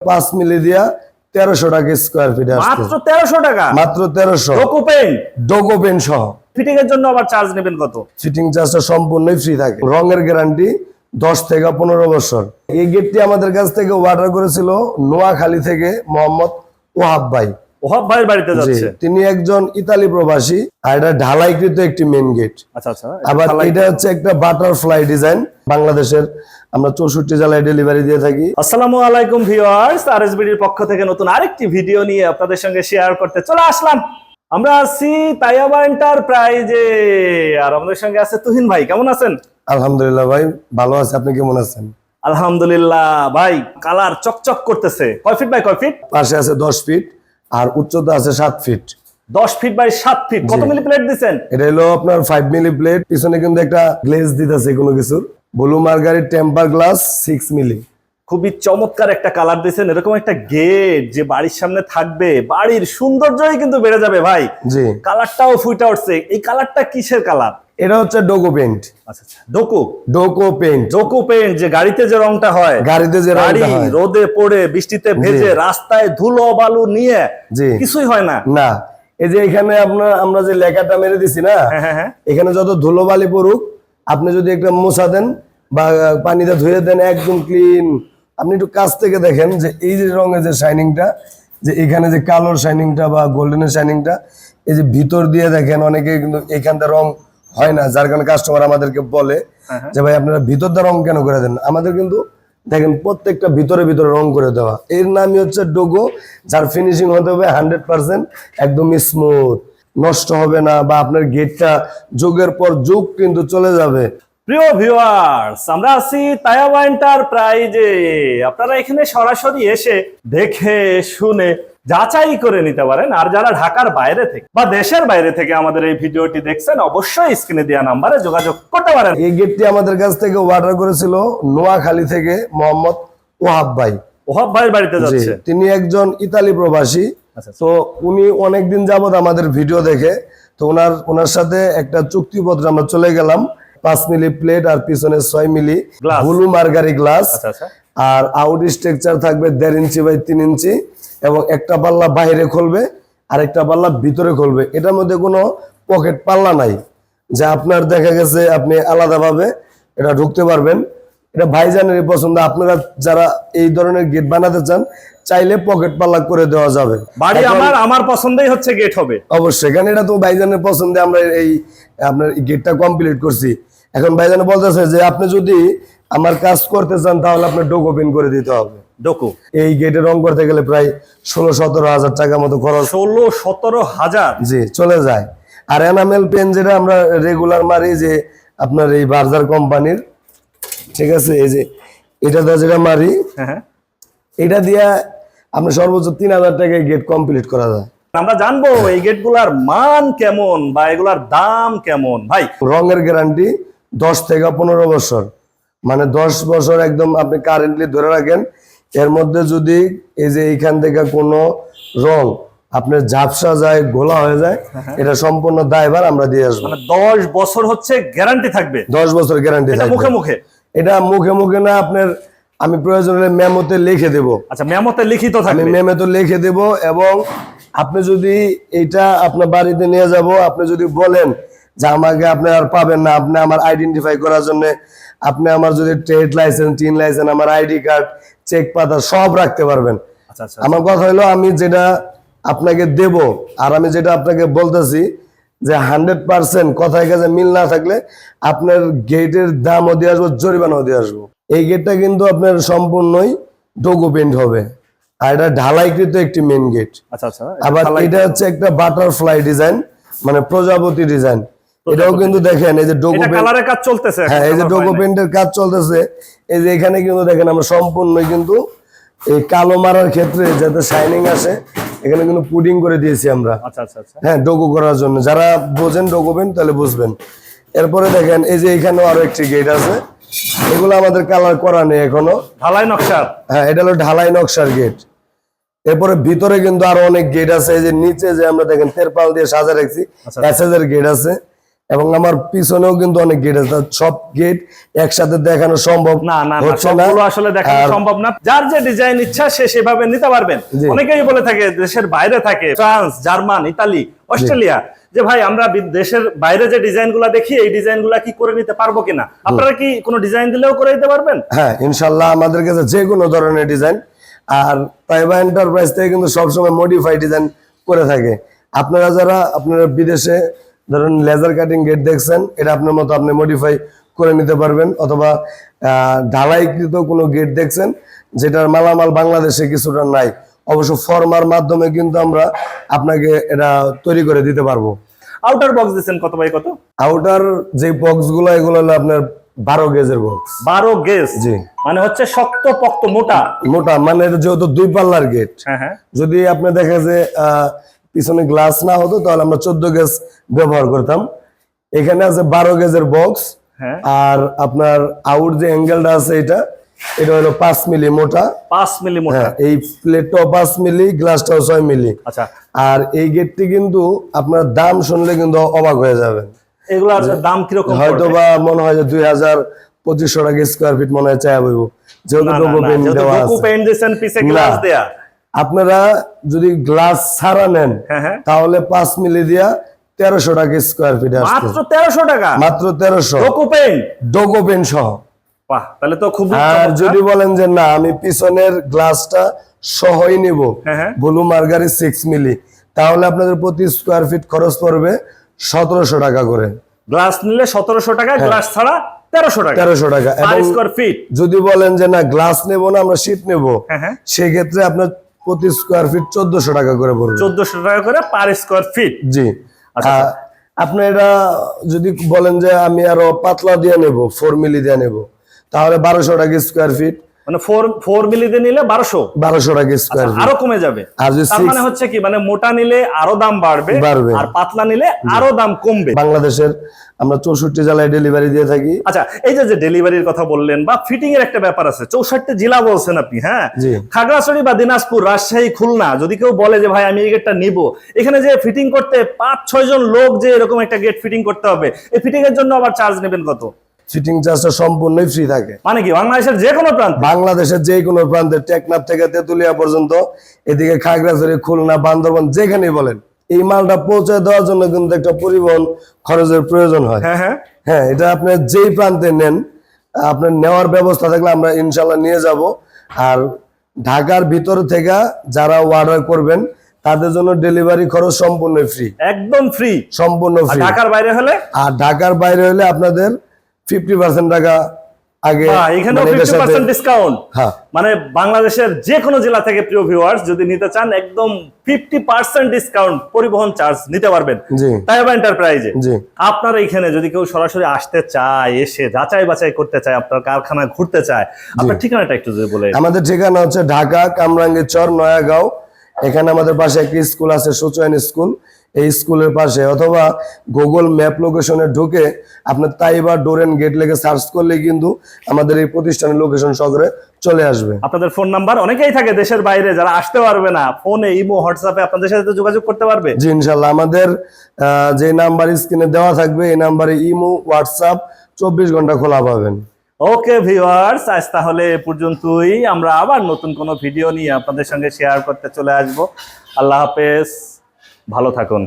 5 মিলি দিয়া 1300 টাকা square feet আসছে। মাত্র 1300 টাকা, মাত্র 1300। ডোকো পেইন্ট সহ। ফিটিং এর জন্য আবার চার্জ নেবেন কত? ফিটিং চার্জটা সম্পূর্ণই ফ্রি থাকে। রঙের গ্যারান্টি 10 থেকে 15 বছর। এই গেটটি আমাদের কাছ থেকে অর্ডার করেছিল নোয়াখালী থেকে মোহাম্মদ ওহাব ভাই। ওহাব ভাইয়ের বাড়িতে যাচ্ছে। তিনি একজন ইতালি প্রবাসী, আর এটা ঢালাইকৃত একটি মেইন গেট। আচ্ছা আচ্ছা। আবার এটা হচ্ছে একটা বাটারফ্লাই ডিজাইন। বাংলাদেশের আমরা 64 জেলায় ডেলিভারি দিয়ে থাকি। আসসালামু আলাইকুম ভিউয়ার্স, আরএসবিডির পক্ষ থেকে নতুন আরেকটি ভিডিও নিয়ে আপনাদের সঙ্গে শেয়ার করতে চলে আসলাম। আমরা আছি তাইয়াবা এন্টারপ্রাইজে, আর আমাদের সঙ্গে আছে তুহিন ভাই। কেমন আছেন? আলহামদুলিল্লাহ ভাই, ভালো আছে। আপনি কেমন আছেন? আলহামদুলিল্লাহ ভাই, কালার চকচক করতেছে। কয় ফিট বাই কয় ফিট? পাশে আছে 10 ফিট আর উচ্চতা আছে 7 ফিট। 10 feet by 7 fit. কত মিলি প্লেট দিবেন? এটা হলো আপনার 5 মিলি প্লেট। পিছনে কিন্তু একটা গ্লেজ দিতেছে কোনো কিছুর। ব্লু মার্গারিট টেম্পার গ্লাস 6 মিলি। খুবই চমৎকার একটা কালার দিয়েছেন। এরকম একটা গেট যে বাড়ির সামনে থাকবে, বাড়ির সৌন্দর্যই কিন্তু বেড়ে যাবে ভাই। জি, কালারটাও ফুটে উঠছে। এই কালারটা কিসের কালার? এটা হচ্ছে ডোকো পেইন্ট। আচ্ছা আচ্ছা, ডোকো পেইন্ট। যে গাড়িতে যে রংটা হয়, গাড়িতে যে রংটা হয়, রোদে পড়ে বৃষ্টিতে ভেজে রাস্তায় ধুলো বালু নিয়ে কিছুই হয় না। না, এই যে এখানে আমরা যে লেখাটা মেরে দিছি না, এখানে যত ধুলো বালি পড়ুক, আপনি যদি একটা মোছা দেন বা পানিতে ধুয়ে দেন, একদম ক্লিন। আপনি একটু কাছ থেকে দেখেন যে এই যে রঙের যে শাইনিংটা, যে এখানে যে কালোর শাইনিংটা বা গোল্ডেনের শাইনিংটা, এই যে ভিতর দিয়ে দেখেন অনেকে কিন্তু এখানটা রং হয় না, যার কারণে কাস্টমার আমাদেরকে বলে যে ভাই আপনারা ভিতর দিয়ে রং কেন করে দেন। আমাদের কিন্তু দেখেন প্রত্যেকটা ভিতরে ভিতরে রং করে দেওয়া। এর নামই হচ্ছে ডোগো, যার ফিনিশিং হতে হবে 100% একদম স্মুথ, নষ্ট হবে না, বা আপনার গেটটা যুগের পর যুগ কিন্তু চলে যাবে। প্রিয় ভিউয়ার্স, আমরা আছি তাইয়াবা এন্টারপ্রাইজে। আপনারা এখানে সরাসরি এসে দেখে শুনে যাচাই করে নিতে পারেন। আর যারা ঢাকার বাইরে থেকে বা দেশের বাইরে থেকে আমাদের এই ভিডিওটি দেখছেন, অবশ্যই স্ক্রিনে দেওয়া নাম্বারে যোগাযোগ করতে পারেন। এই গেটটি আমাদের কাছ থেকে অর্ডার করেছিল নোয়াখালী থেকে মোহাম্মদ ওহাব ভাই। ওহাব ভাইয়ের বাড়িতে যাচ্ছে। তিনি একজন ইতালি প্রবাসী। তো উনি অনেকদিন যাবত আমাদের ভিডিও দেখে, তো ওনার সাথে একটা চুক্তিপত্র আমরা চলে গেলাম। 5 মিলি প্লেট আর পিছনে 6 মিলি ব্লু মার্গারি গ্লাস। আর আউট স্ট্রাকচার থাকবে 1.5 ইঞ্চি বাই 3 ইঞ্চি, এবং একটা পাল্লা বাইরে খুলবে আর একটা পাল্লা ভিতরে খুলবে। এটার মধ্যে কোনো পকেট পাল্লা নাই, যে আপনার দেখা গেছে আপনি আলাদাভাবে এটা ঢুকতে পারবেন। এটা ভাইজানের পছন্দ। আপনারা যারা এই ধরনের গেট বানাতে চান, চাইলে পকেট পাল্লা করে দেওয়া যাবে। বাড়ি আমার পছন্দই হচ্ছে গেট হবে অবশ্যই, কারণ এটা তো ভাইজানের পছন্দে আমরা এই আপনার গেটটা কমপ্লিট করছি। এখন ভাইজান বলতেছে যে আপনি যদি আমার কাজ করতে চান, তাহলে আপনার ডোকো পেইন্ট করে দিতে হবে। ডোকো এই গেটে রং করতে গেলে প্রায় 16-17 হাজার টাকা মতো খরচ। 16-17 হাজার জি, চলে যায়। আর এনামেল পেন যেটা আমরা রেগুলার মারি, যে আপনার এই বার্জার কোম্পানির, ঠিক আছে, এই যে এটা যেটা মারি, এটা দিয়া আপনি সর্বোচ্চ 3000 টাকায় গেট কমপ্লিট করা যায়। আমরা জানবো এই গেটগুলার মান কেমন বা এগুলার দাম কেমন ভাই। রঙের গ্যারান্টি 10 থেকে 15 বছর, মানে 10 বছর একদম আপনি কারেন্টলি ধরে রাখেন। এর মধ্যে যদি এই যে এইখান থেকে কোনো রং আপনার ঝাপসা যায়, গোলা হয়ে যায়, এটা সম্পূর্ণ দায়ভার আমরা দিয়ে আসবো। মানে 10 বছর হচ্ছে গ্যারান্টি থাকবে। 10 বছর গ্যারান্টি থাকবে। মুখে মুখে এটা মুখে মুখে না, আপনার আমি প্রয়োজন হলে মেমোতে লিখে দেব। আচ্ছা, মেমোতে লিখিত থাকবে? আমি মেমোতে লিখে দেব। এবং আপনি যদি এইটা আপনার বাড়িতে নিয়ে যাব, আপনি যদি বলেন যে আমাকে আপনি আর পাবেন না, আপনি আমার আইডেন্টিফাই করার জন্য আপনি আমার যদি ট্রেড লাইসেন্স, টিন লাইসেন্স, আমার আইডি কার্ড, চেক পাতা সব রাখতে পারবেন। আমার কথা হলো, আমি যেটা আপনাকে দেব আর আমি যেটা আপনাকে বলতেছি, যে 100% কথায় কাজে মিল না থাকলে আপনার গেটের দামও দিয়ে আসবো, জরিমানাও দিয়ে আসবো। এই গেটটা কিন্তু আপনার সম্পূর্ণই ডোগো পেইন্ট হবে, আর এটা ঢালাইকৃত একটি মেইন গেট। আবার এটা হচ্ছে একটা বাটারফ্লাই ডিজাইন, মানে প্রজাপতি ডিজাইন। এটাও কিন্তু দেখেন, এই যে ডোগো কালারের কাজ চলতেছে। হ্যাঁ, এই যে ডোগো পেইন্টের কাজ চলতেছে। এই যে এখানে কিন্তু দেখেন আমরা সম্পূর্ণই কিন্তু এই কালো মারার ক্ষেত্রে যাতে শাইনিং আসে, এখানে কিন্তু পুডিং করে দিয়েছি আমরা। হ্যাঁ, ডোগো করার জন্য। যারা বোঝেন ডোগো পেইন্ট তাহলে বুঝবেন। এরপরে দেখেন এই যে এখানেও আরো একটি গেট আছে। এগুলো আমাদের কালার করা নেই এখনো, ঢালাই নকশার। হ্যাঁ, এটা হলো ঢালাই নকশার গেট। এরপরে ভিতরে কিন্তু আরো অনেক গেট আছে। এই যে নিচে যে আমরা দেখেন তেরপাল দিয়ে সাজা রাখছি, এসএস এর গেট আছে। এবং আমার পিছনেও কিন্তু অনেক গেট আছে, সব গেট একসাথে দেখানো সম্ভব না না না, হচ্ছে না। সবগুলো আসলে দেখানো সম্ভব না। যার যে ডিজাইন ইচ্ছা সে সেভাবে নিতে পারবেন। জি। অনেকেই বলে থাকে দেশের বাইরে থাকে, ফ্রান্স, জার্মান, ইতালি, অস্ট্রেলিয়া, যে ভাই আমরা দেশের বাইরে যে ডিজাইন গুলা দেখি এই ডিজাইন গুলা কি করে নিতে পারবো কিনা। আপনারা কি কোনো ডিজাইন দিলেও করে দিতে পারবেন? হ্যাঁ, ইনশাল্লাহ আমাদের কাছে যে কোনো ধরনের ডিজাইন, আর তাইবা এন্টারপ্রাইজ থেকে কিন্তু সবসময় মডিফাই ডিজাইন করে থাকে। আপনারা যারা আপনারা বিদেশে ধরেন লেজার কাটিং গেট দেখছেন, এটা আপনার মতো আপনি মডিফাই করে নিতে পারবেন, অথবা ঢালাইকৃত কোনো গেট দেখছেন যেটার মালামাল বাংলাদেশে কিছুটা নাই, অবশ্য ফর্মার মাধ্যমে কিন্তু আমরা আপনাকে এটা তৈরি করে দিতে পারবো। আউটার বক্স দিচ্ছেন কত বাই কত? আউটার যে বক্স গুলো এগুলো হলো আপনার 12 গেজের বক্স। 12 গেজ, জি, মানে হচ্ছে শক্ত পক্ত মোটা মোটা, মানে যেহেতু 2 পাল্লার গেট, হ্যাঁ হ্যাঁ, যদি আপনি দেখে যে পিছনে গ্লাস না হতো তাহলে আমরা 14 গেজ ব্যবহার করতাম। এখানে আছে 12 গেজের বক্স, হ্যাঁ। আর আপনার আউট যে অ্যাঙ্গেলটা আছে এটা হলো 5 মিলি মোটা। 5 মিলি মোটা, হ্যাঁ, এই প্লেটটাও 5 মিলি, গ্লাসটাও 6 মিলি। আচ্ছা, আর এই গেটটি কিন্তু আপনার দাম শুনলে কিন্তু অবাক হয়ে যাবেন। এগুলার দাম কিরকম? হয়তো বা মনে হয় যে 2000-2500 টাকা স্কয়ার ফিট মনে হয় চাই বইব, যেহেতু ডোকো পেইন্ট দেওয়া আছে। পেইন্ট দিয়েছেন, পিছে গ্লাস দেয়া। আপনারা যদি গ্লাস ছাড়া নেন হ্যাঁ হ্যাঁ, তাহলে 5 মিলি দিয়া 1300 টাকা স্কয়ার ফিট আসছে। মাত্র 1300 টাকা, মাত্র 1300, ডোকো পেইন্ট সহ। বাহ, তাহলে তো খুব। আর যদি বলেন যে না আমি পিছনের গ্লাসটা সহই নিব, হ্যাঁ হ্যাঁ, ব্লু মার্গারি 6 মিলি, তাহলে আপনাদের প্রতি স্কয়ার ফিট খরচ পড়বে 1700 টাকা করে। গ্লাস নিলে 1700 টাকা, গ্লাস ছাড়া 1300 টাকা। 1300 টাকা। এবং স্কয়ার ফিট যদি বলেন যে না গ্লাস নেব না আমরা শীট নেব, হ্যাঁ হ্যাঁ, সেই ক্ষেত্রে আপনার প্রতি স্কয়ার ফিট 1400 টাকা করে পড়বে। 1400 টাকা করে পার স্কয়ার ফিট। জি। আচ্ছা, আপনি এটা যদি বলেন যে আমি আরো পাতলা দিয়ে নেব, 4 মিলি দিয়ে নেব, তাহলে 1200 টাকা স্কয়ার ফিট, মানে 4 মিলিতে নিলে 1200 টাকা স্কয়ার ফিট। আরো কমে যাবে। আর যদি তার মানে হচ্ছে কি, মানে মোটা নিলে আরো দাম বাড়বে, আর পাতলা নিলে আরো দাম কমবে। বাংলাদেশের আমরা 64 জেলায় ডেলিভারি দিয়ে থাকি। আচ্ছা, এই যে ডেলিভারির কথা বললেন বা ফিটিং এর একটা ব্যাপার আছে, 64 জেলা বলছেন আপনি, হ্যাঁ। খাগড়াছড়ি বা দিনাজপুর, রাজশাহী, খুলনা যদি কেউ বলে যে ভাই আমি এই গেটটা নিব, এখানে যে ফিটিং করতে 5-6 জন লোক যে এরকম একটা গেট ফিটিং করতে হবে, এই ফিটিং এর জন্য আবার চার্জ নেবেন কত? ফিটিং চার্জটা সম্পূর্ণই ফ্রি থাকে। মানে কি বাংলাদেশের যে কোনো প্রান্তে? বাংলাদেশের যে কোনো প্রান্তে, টেকনাফ থেকে তেতুলিয়া পর্যন্ত, এদিকে খাগড়াছড়ি, খুলনা, বান্দরবান, যেখানেই বলেন, এই মালটা পৌঁছে দেওয়ার জন্য কিন্তু একটা পরিবহন খরচের প্রয়োজন হয়। হ্যাঁ হ্যাঁ, হ্যাঁ, এটা আপনি যেই প্রান্তে নেন, আপনার নেওয়ার ব্যবস্থা থাকলে আমরা ইনশাল্লাহ নিয়ে যাব। আর ঢাকার ভিতর থেকে যারা অর্ডার করবেন তাদের জন্য ডেলিভারি খরচ সম্পূর্ণ ফ্রি, একদম ফ্রি, সম্পূর্ণ ফ্রি। ঢাকার বাইরে হলে? আর ঢাকার বাইরে হলে আপনাদের 50% টাকা আগে, এখানেও 50% ডিসকাউন্ট। হ্যাঁ, মানে বাংলাদেশের যে কোনো জেলা থেকে প্রিয় ভিউয়ার্স যদি নিতে চান একদম 50% ডিসকাউন্ট, পরিবহন চার্জ নিতে পারবেন তাইবা এন্টারপ্রাইজে। আপনারা এখানে যদি কেউ সরাসরি আসতে চায়, এসে যাচাই বাছাই করতে চায়, আপনার কারখানা ঘুরতে চায়, আপনার ঠিকানাটা একটু যদি বলেন। আমাদের ঠিকানা হচ্ছে ঢাকা কামরাঙ্গীরচর, নয়াগাঁও। এখানে আমাদের পাশে একটি স্কুল আছে, সুচয়ন স্কুল, এই স্কুলের পাশে, অথবা গুগল ম্যাপ লোকেশনে ঢুকে আপনার তাইবা ডোর এন্ড গেট লেগে সার্চ করলে কিন্তু আমাদের এই প্রতিষ্ঠানের লোকেশন সহকারে চলে আসবে। আপনাদের ফোন নাম্বার, অনেকেই থাকে দেশের বাইরে যারা আসতে পারবে না, ফোনে, ইমো, হোয়াটসঅ্যাপে আপনাদের সাথে যোগাযোগ করতে পারবে। জি ইনশাআল্লাহ, আমাদের যে নাম্বার স্ক্রিনে দেওয়া থাকবে এই নাম্বারে ইমো, হোয়াটসঅ্যাপ 24 ঘন্টা খোলা পাবেন। ওকে ভিউয়ার্স, আজ তাহলে এ পর্যন্তই। আমরা আবার নতুন কোনো ভিডিও নিয়ে আপনাদের সঙ্গে শেয়ার করতে চলে আসব। আল্লাহ হাফেজ, ভালো থাকুন।